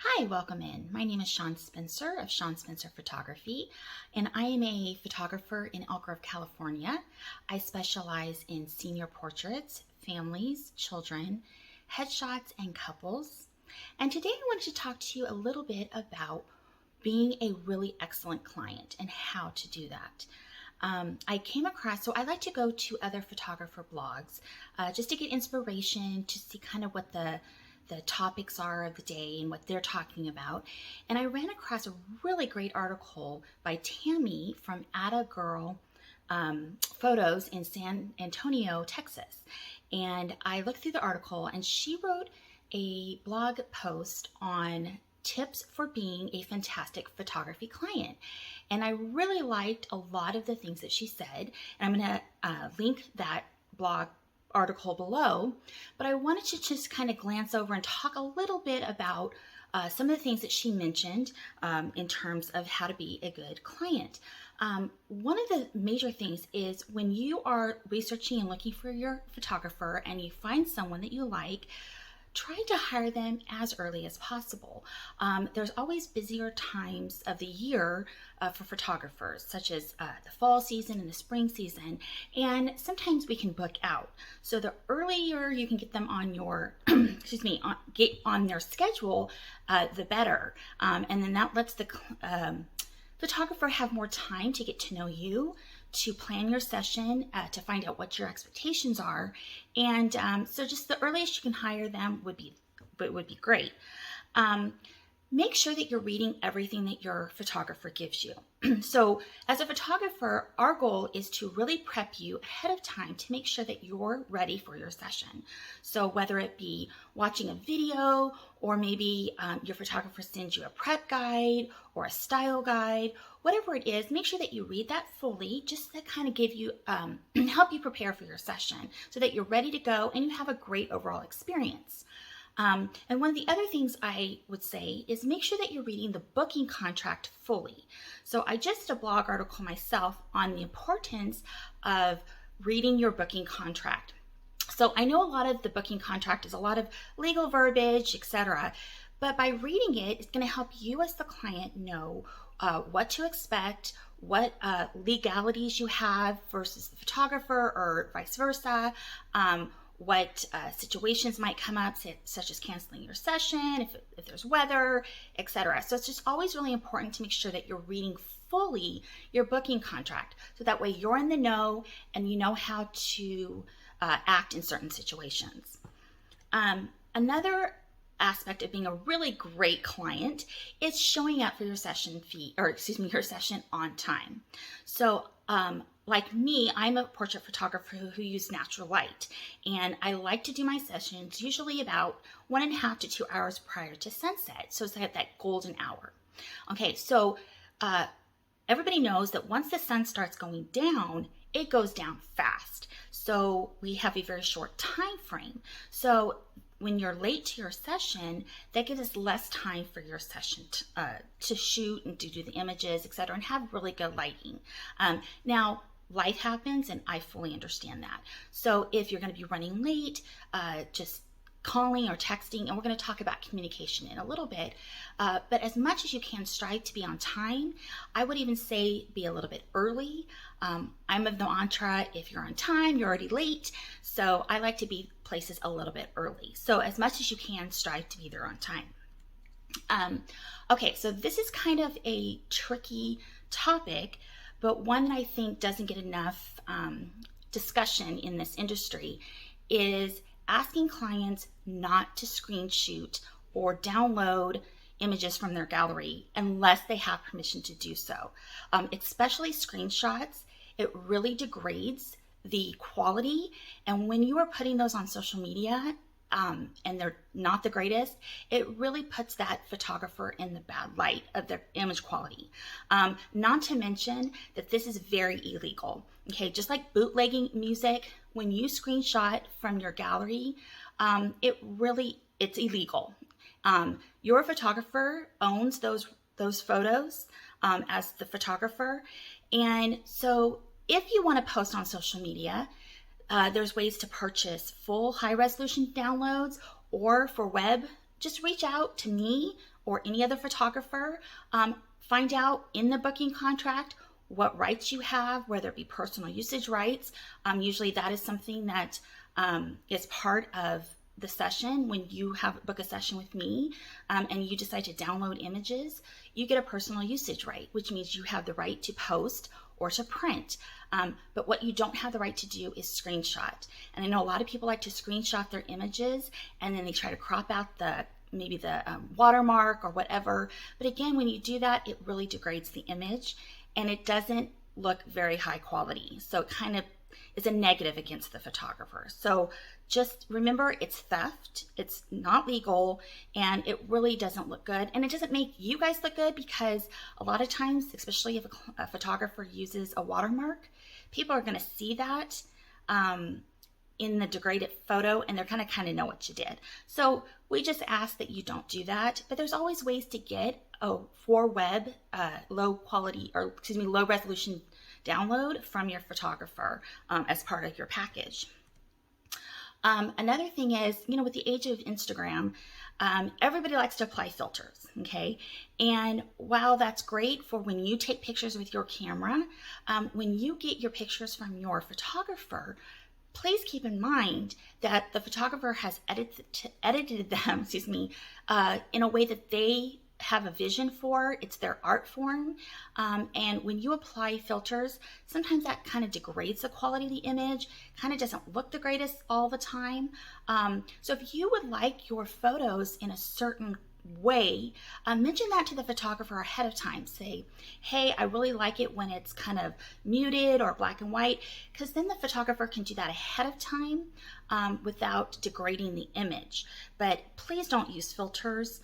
Hi, welcome in. My name is Shawn Spencer of Shawn Spencer Photography, and I am a photographer in Elk Grove, California. I specialize in senior portraits, families, children, headshots, and couples. And today I wanted to talk to you a little bit about being a really excellent client and how to do that. I came across, so I like to go to other photographer blogs just to get inspiration, to see kind of what the topics are of the day and what they're talking about. And I ran across a really great article by Tammy from Atta Girl Photos in San Antonio, Texas. And I looked through the article, and she wrote a blog post on tips for being a fantastic photography client. And I really liked a lot of the things that she said. And I'm going to link that blog article below, but I wanted to just kind of glance over and talk a little bit about some of the things that she mentioned in terms of how to be a good client. One of the major things is when you are researching and looking for your photographer and you find someone that you like, try to hire them as early as possible. There's always busier times of the year for photographers, such as the fall season and the spring season, and sometimes we can book out. So the earlier you can get them on your, get on their schedule, the better. And then that lets the photographer have more time to get to know you, to plan your session, to find out what your expectations are. And so just the earliest you can hire them would be great. Make sure that you're reading everything that your photographer gives you. So as a photographer, our goal is to really prep you ahead of time to make sure that you're ready for your session. So whether it be watching a video, or maybe your photographer sends you a prep guide or a style guide, whatever it is, make sure that you read that fully, just to kind of give you, help you prepare for your session so that you're ready to go and you have a great overall experience. And one of the other things I would say is make sure that you're reading the booking contract fully. So I just did a blog article myself on the importance of reading your booking contract. So I know a lot of the booking contract is a lot of legal verbiage, etc. But by reading it, it's going to help you as the client know what to expect, what legalities you have versus the photographer, or vice versa, what situations might come up, such as canceling your session, if there's weather, etc. So it's just always really important to make sure that you're reading fully your booking contract, so that way you're in the know and you know how to act in certain situations. Another aspect of being a really great client is showing up for your session your session on time. So like me, I'm a portrait photographer who uses natural light, and I like to do my sessions usually about 1.5 to 2 hours prior to sunset. So it's like that golden hour. Okay, so everybody knows that once the sun starts going down, it goes down fast. So we have a very short time frame. So when you're late to your session, that gives us less time for your session to shoot and to do the images, etc., and have really good lighting. Now, life happens, and I fully understand that. So if you're going to be running late, just calling or texting, and we're going to talk about communication in a little bit, but as much as you can, strive to be on time. I would even say be a little bit early. I'm of the mantra, if you're on time, you're already late. So I like to be places a little bit early. So as much as you can, strive to be there on time. Okay, so this is kind of a tricky topic, but one that I think doesn't get enough discussion in this industry is asking clients not to screenshot or download images from their gallery unless they have permission to do so. Especially screenshots, it really degrades the quality. And when you are putting those on social media, and they're not the greatest, it really puts that photographer in the bad light of their image quality. Not to mention that this is very illegal. Okay, just like bootlegging music, when you screenshot from your gallery, it's illegal. Your photographer owns those photos as the photographer, and so if you want to post on social media, there's ways to purchase full high resolution downloads, or for web, just reach out to me or any other photographer, find out in the booking contract what rights you have, whether it be personal usage rights. Usually that is something that is part of the session. When you book a session with me and you decide to download images, you get a personal usage right, which means you have the right to post or to print. But what you don't have the right to do is screenshot. And I know a lot of people like to screenshot their images and then they try to crop out maybe the watermark or whatever. But again, when you do that, it really degrades the image and it doesn't look very high quality. So it kind of is a negative against the photographer. So just remember, it's theft, it's not legal, and it really doesn't look good. And it doesn't make you guys look good, because a lot of times, especially if a photographer uses a watermark, people are going to see that in the degraded photo, and they're going to kind of know what you did. So we just ask that you don't do that. But there's always ways to get for web low resolution download from your photographer as part of your package. Another thing is, with the age of Instagram, everybody likes to apply filters, okay? And while that's great for when you take pictures with your camera, when you get your pictures from your photographer, please keep in mind that the photographer has edited them, in a way that they have a vision for. It's their art form. And when you apply filters, sometimes that kind of degrades the quality of the image, kind of doesn't look the greatest all the time. So if you would like your photos in a certain way, mention that to the photographer ahead of time. Say, hey, I really like it when it's kind of muted or black and white, because then the photographer can do that ahead of time without degrading the image. But please don't use filters.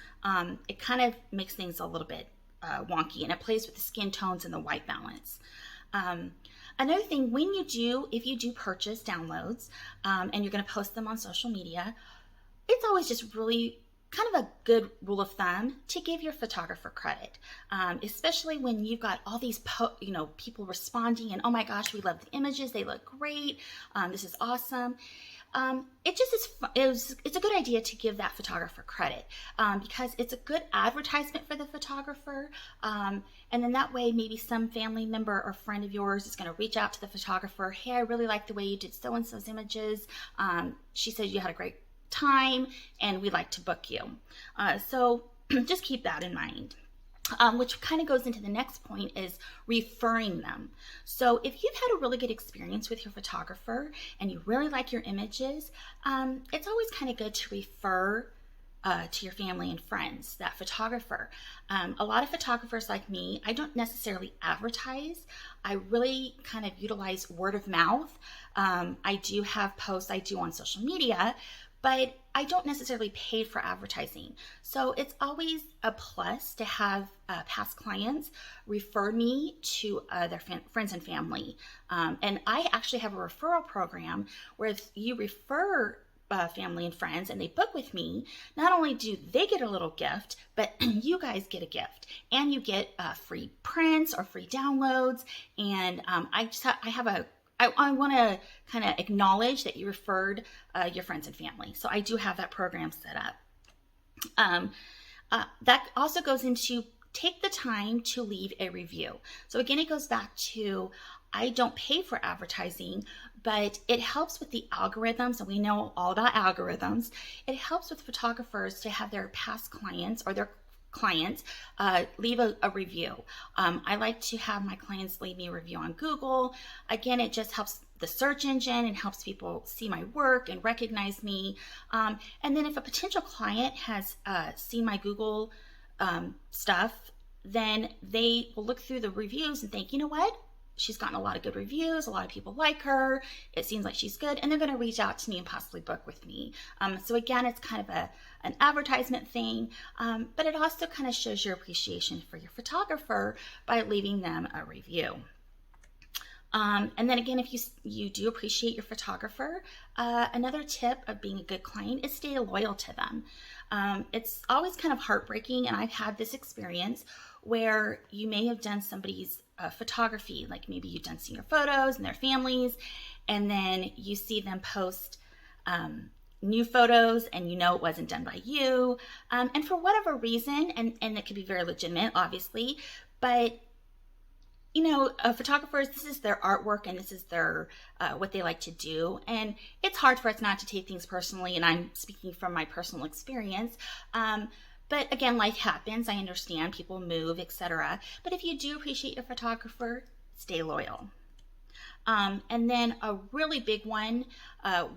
It kind of makes things a little bit wonky, and it plays with the skin tones and the white balance. Another thing, if you do purchase downloads and you're going to post them on social media, it's always just really kind of a good rule of thumb to give your photographer credit, especially when you've got all these people responding and, oh my gosh, we love the images, they look great, this is awesome. It's a good idea to give that photographer credit because it's a good advertisement for the photographer, and then that way maybe some family member or friend of yours is going to reach out to the photographer. Hey, I really like the way you did so and so's images. She said you had a great time and we'd like to book you. So just keep that in mind. Which kind of goes into the next point, is referring them. So if you've had a really good experience with your photographer and you really like your images, it's always kind of good to refer to your family and friends that photographer. A lot of photographers like me, I don't necessarily advertise. I really kind of utilize word of mouth. I do have posts I do on social media, but I don't necessarily pay for advertising. So it's always a plus to have past clients refer me to their friends and family. And I actually have a referral program where if you refer family and friends and they book with me, not only do they get a little gift, but you guys get a gift, and you get free prints or free downloads. And I want to kind of acknowledge that you referred your friends and family. So I do have that program set up. That also goes into take the time to leave a review. So again, it goes back to, I don't pay for advertising, but it helps with the algorithms, and we know all about algorithms. It helps with photographers to have their past clients or their clients leave a review. I like to have my clients leave me a review on Google. Again, it just helps the search engine and helps people see my work and recognize me. And then if a potential client has seen my Google stuff, then they will look through the reviews and think, you know what? She's gotten a lot of good reviews. A lot of people like her. It seems like she's good. And they're going to reach out to me and possibly book with me. So again, it's kind of an advertisement thing, but it also kind of shows your appreciation for your photographer by leaving them a review. And then again, if you do appreciate your photographer, another tip of being a good client is stay loyal to them. It's always kind of heartbreaking, and I've had this experience where you may have done somebody's photography, like maybe you've done senior photos and their families, and then you see them post new photos and you know it wasn't done by you, and for whatever reason, and it could be very legitimate, obviously, but photographers, this is their artwork and this is their what they like to do, and it's hard for us not to take things personally, and I'm speaking from my personal experience. But again, life happens. I understand people move, etc. But if you do appreciate your photographer, stay loyal. And then a really big one,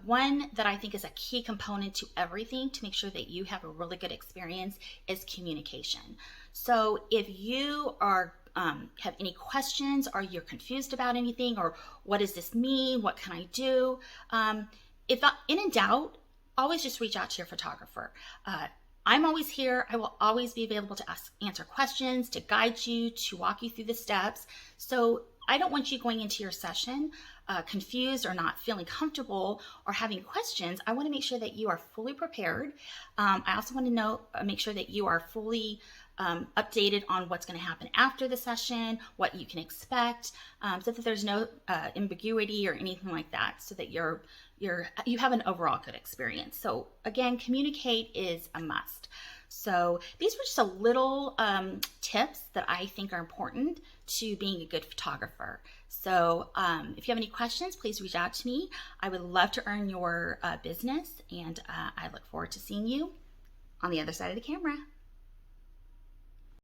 one that I think is a key component to everything to make sure that you have a really good experience, is communication. So if you are have any questions, or you're confused about anything, or what does this mean, what can I do, if in doubt, always just reach out to your photographer. I'm always here. I will always be available to answer questions, to guide you, to walk you through the steps. So I don't want you going into your session confused or not feeling comfortable or having questions. I want to make sure that you are fully prepared. I also want to make sure that you are fully updated on what's going to happen after the session, what you can expect, so that there's no ambiguity or anything like that, so that you have an overall good experience. So again, communicate is a must. So these were just a little tips that I think are important to being a good photographer. So if you have any questions, please reach out to me. I would love to earn your business, and I look forward to seeing you on the other side of the camera.